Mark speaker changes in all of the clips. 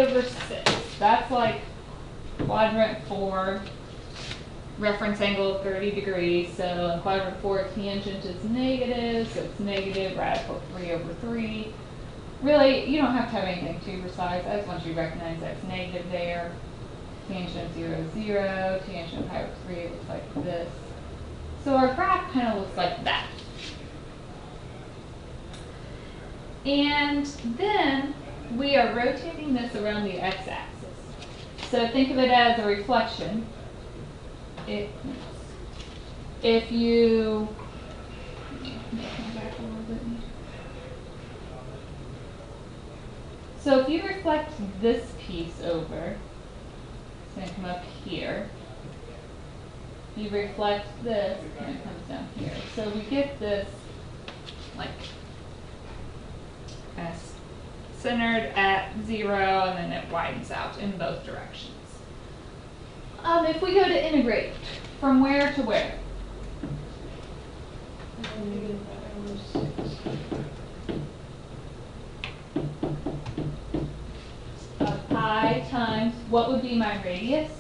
Speaker 1: over 6. That's like quadrant 4, reference angle of 30 degrees. So in quadrant 4, tangent is negative, so it's negative radical 3 over 3. Really, you don't have to have anything too precise. I just want you to recognize that's negative there. Tangent 0, 0. Tangent of pi over 3 looks like this. So our graph kind of looks like that. And then we are rotating this around the x-axis. So think of it as a reflection. If you So if you reflect this piece over, it's going to come up here. You reflect this, and it comes down here. So we get this like centered at 0, and then it widens out in both directions. If we go to integrate, from where to where? Pi times, what would be my radius?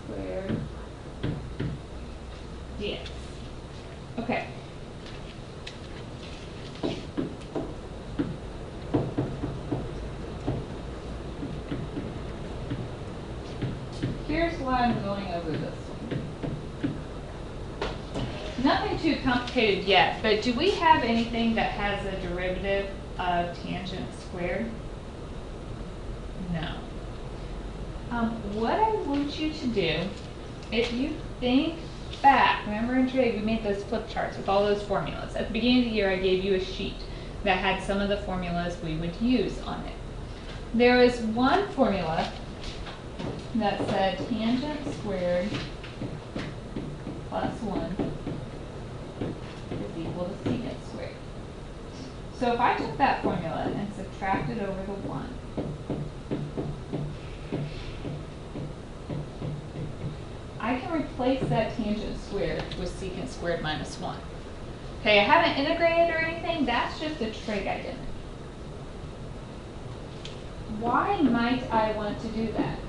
Speaker 1: Squared dx. Okay. Here's why I'm going over this one. Nothing too complicated yet, but do we have anything that has a derivative of tangent squared? No. What I want you to do, if you think back, remember in trig we made those flip charts with all those formulas. At the beginning of the year I gave you a sheet that had some of the formulas we would use on it. There was one formula that said tangent squared plus 1 is equal to secant squared. So if I took that formula and subtracted over the 1, I can replace that tangent squared with secant squared minus 1. Okay, I haven't integrated or anything, that's just a trig identity. Why might I want to do that?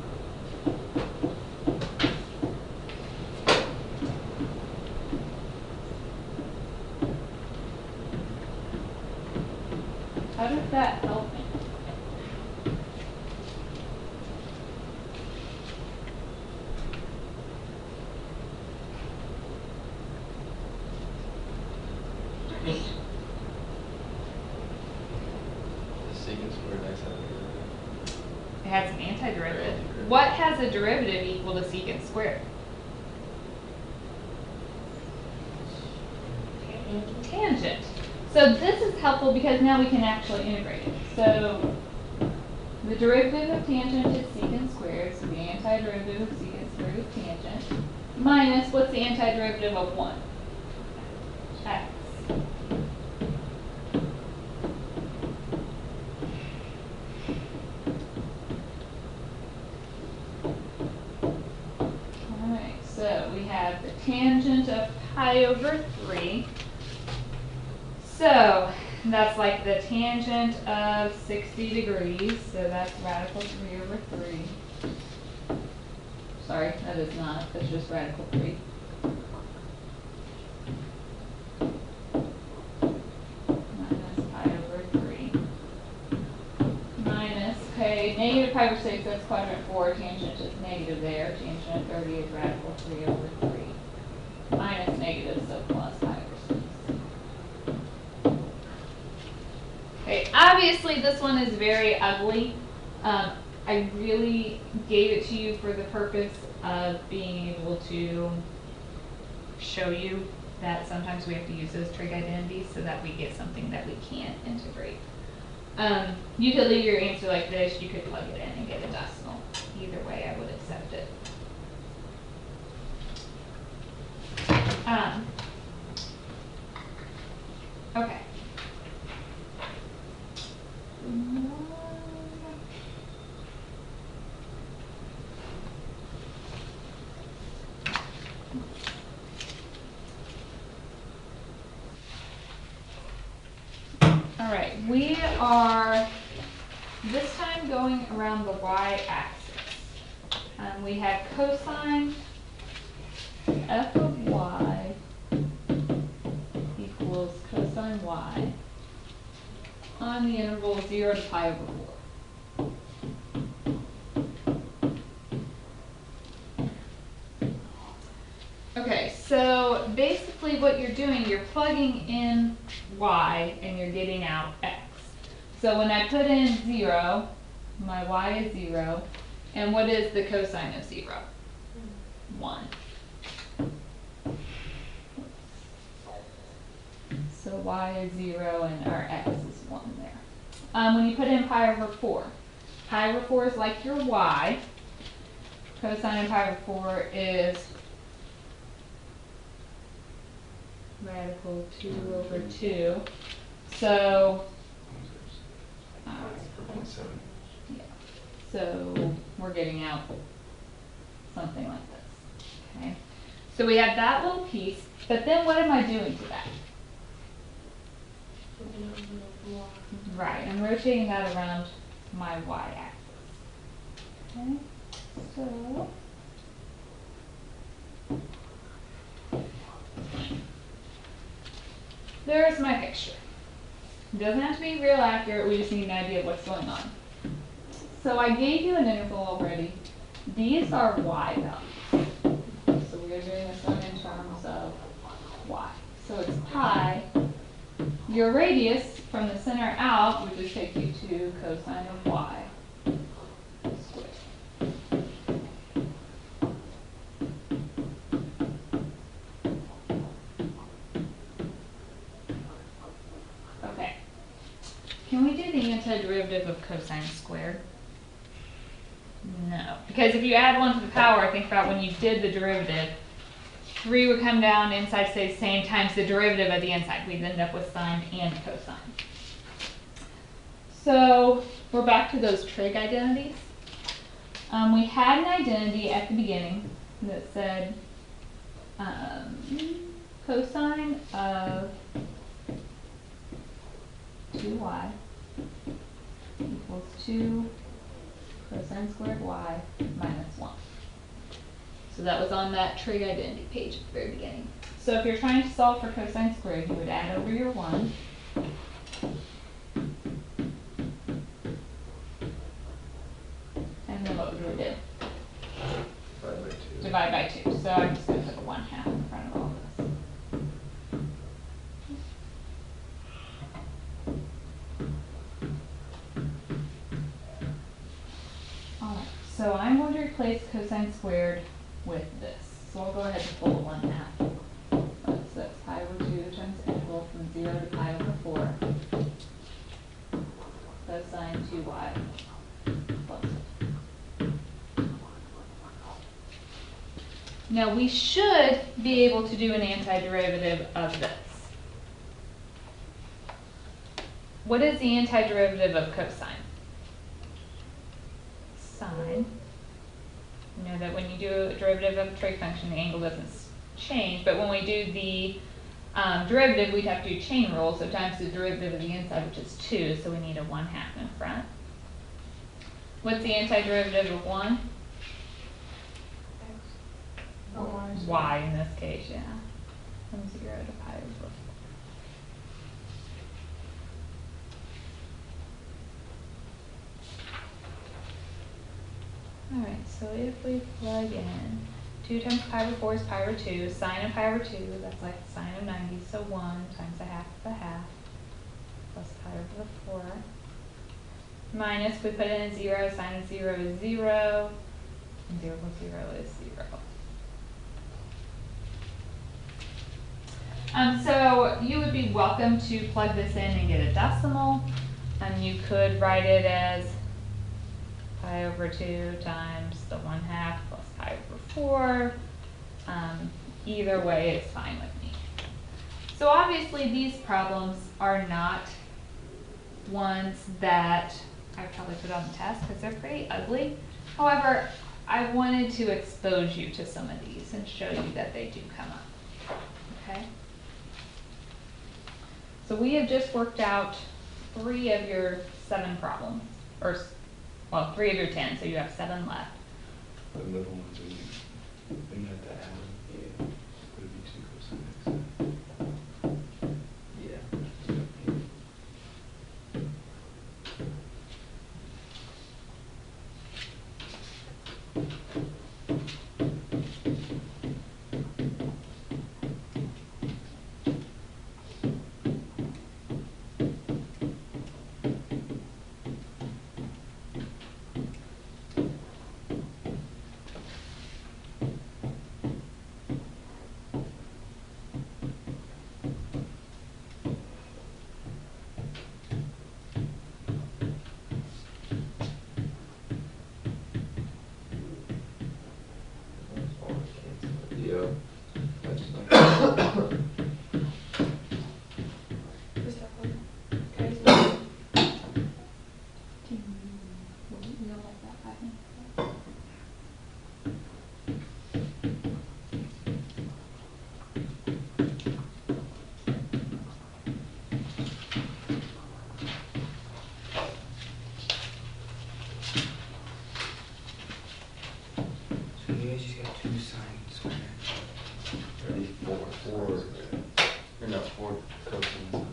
Speaker 1: How does that help me? It has an antiderivative. What has a derivative equal to secant squared? Tangent. So this is helpful because now we can actually integrate it. So the derivative of tangent is secant squared, so the antiderivative of secant squared is tangent, minus, what's the antiderivative of 1? X. Alright, so we have the tangent of pi over 3. So that's like the tangent of 60 degrees, so that's radical 3 over 3. Sorry, that is not, that's just radical 3. Minus pi over 3. Minus, okay, negative pi over 6, that's quadrant 4, tangent is negative there, tangent of 30 is radical 3 over 3. Minus negative, so plus pi over 6. Okay, obviously this one is very ugly. I really gave it to you for the purpose of being able to show you that sometimes we have to use those trig identities so that we get something that we can't integrate. You could leave your answer like this, you could plug it in and get a decimal. Either way, I would accept it. Okay. we are this time going around the y-axis. We have cosine f of y equals cosine y on the interval 0 to pi over 4. Okay, so basically what you're doing, you're plugging in y and you're getting out x. So when I put in 0, my y is 0, and what is the cosine of 0? 1. So y is 0 and our x is 1 there. When you put in pi over 4, pi over 4 is like your y. Cosine of pi over 4 is radical 2 over 2. So, yeah. So we're getting out something like this. Okay. So we have that little piece, but then what am I doing to that? Right, I'm rotating that around my y-axis. Okay, so there's my picture. It doesn't have to be real accurate, we just need an idea of what's going on. So I gave you an interval already. These are y values. So we're doing this one in terms of y. So it's pi. Your radius from the center out would just take you to cosine of y squared. Okay. Can we do the antiderivative of cosine squared? No. Because if you add 1 to the power, think about when you did the derivative, 3 would come down, inside stays the same, times the derivative of the inside. We'd end up with sine and cosine. So we're back to those trig identities. We had an identity at the beginning that said cosine of 2y equals 2 cosine squared y minus 1. So that was on that trig identity page at the very beginning. So if you're trying to solve for cosine squared, you would add over your 1. And then what would we do? Divide by 2. So I'm just going to put a 1/2 in front of all this. Alright, so I'm going to replace cosine squared with this. So I'll go ahead and pull a 1/2. So that's pi over 2 times integral from 0 to pi over 4 cosine 2y plus 2. Now we should be able to do an antiderivative of this. What is the antiderivative of cosine? Sine. You know that when you do a derivative of a trig function, the angle doesn't change, but when we do the derivative, we'd have to do chain rule, so times the derivative of the inside, which is 2, so we need a 1/2 in front. What's the antiderivative of 1? Y in this case, yeah. From 0 to pi over 4. Alright, so if we plug in 2 times pi over 4 is pi over 2, sine of pi over 2, that's like sine of 90, so 1 times 1/2 of 1/2 plus pi over the 4. Minus, we put in a 0, sine of 0 is 0, and 0 plus 0 is 0. So you would be welcome to plug this in and get a decimal. You could write it as pi over 2 times the 1/2 plus pi over 4. Either way is fine with me. So obviously these problems are not ones that I would probably put on the test because they're pretty ugly. However, I wanted to expose you to some of these and show you that they do come up. Okay? So we have just worked out 3 of your 7 problems, or, well, 3 of your 10, so you have 7 left.
Speaker 2: The middle ones, when you have to add them, yeah, would it be 2 cosine x? Yeah. Yeah, that's nice.
Speaker 3: Is that one? Okay, so
Speaker 1: You don't like that, I think.
Speaker 4: So you guys just got 2 sine squared.
Speaker 2: It'd be 4.
Speaker 5: Or no, 4
Speaker 2: Cosine.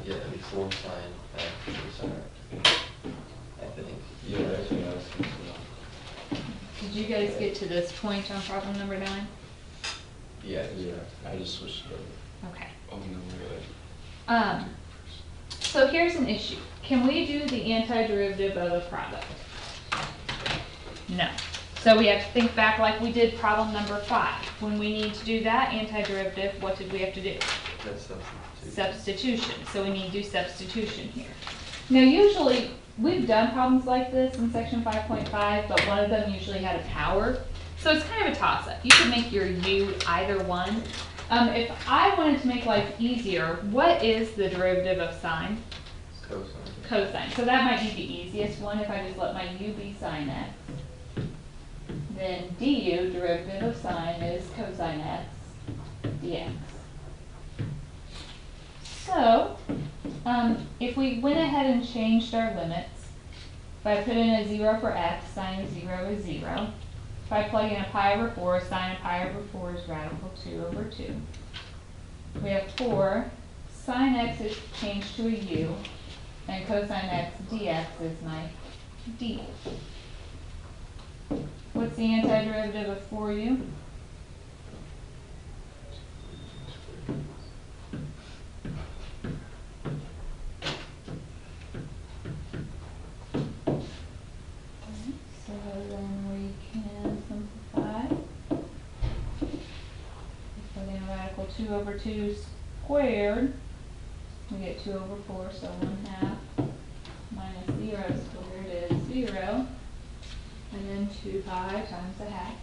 Speaker 5: Yeah, it'd be 4 sine x 2 sine x. I think.
Speaker 2: Yeah, that's what I was thinking about.
Speaker 1: Did you guys get to this point on problem number 9?
Speaker 5: Yeah.
Speaker 2: Yeah, I just switched it over.
Speaker 1: Okay.
Speaker 2: Oh, no, really.
Speaker 1: So here's an issue. Can we do the antiderivative of a product? No. So we have to think back like we did problem number 5. When we need to do that antiderivative, what did we have to do?
Speaker 5: That's substitute.
Speaker 1: Substitution. So we need to do substitution here. Now usually, we've done problems like this in section 5.5, but one of them usually had a power. So it's kind of a toss-up. You can make your u either one. If I wanted to make life easier, what is the derivative of sine?
Speaker 5: Cosine.
Speaker 1: Cosine. So that might be the easiest one if I just let my u be sine x. Then du, derivative of sine, is cosine x dx. So, if we went ahead and changed our limits, if I put in a 0 for x, sine of 0 is 0. If I plug in a pi over 4, sine of pi over 4 is radical 2 over 2. We have 4, sine x is changed to a u, and cosine x dx is my d. What's the antiderivative of 4u? So then we can simplify. Put in radical 2 over 2 squared. We get 2 over 4, so 1/2 minus 0 squared is 0. And then 2 pi times a half.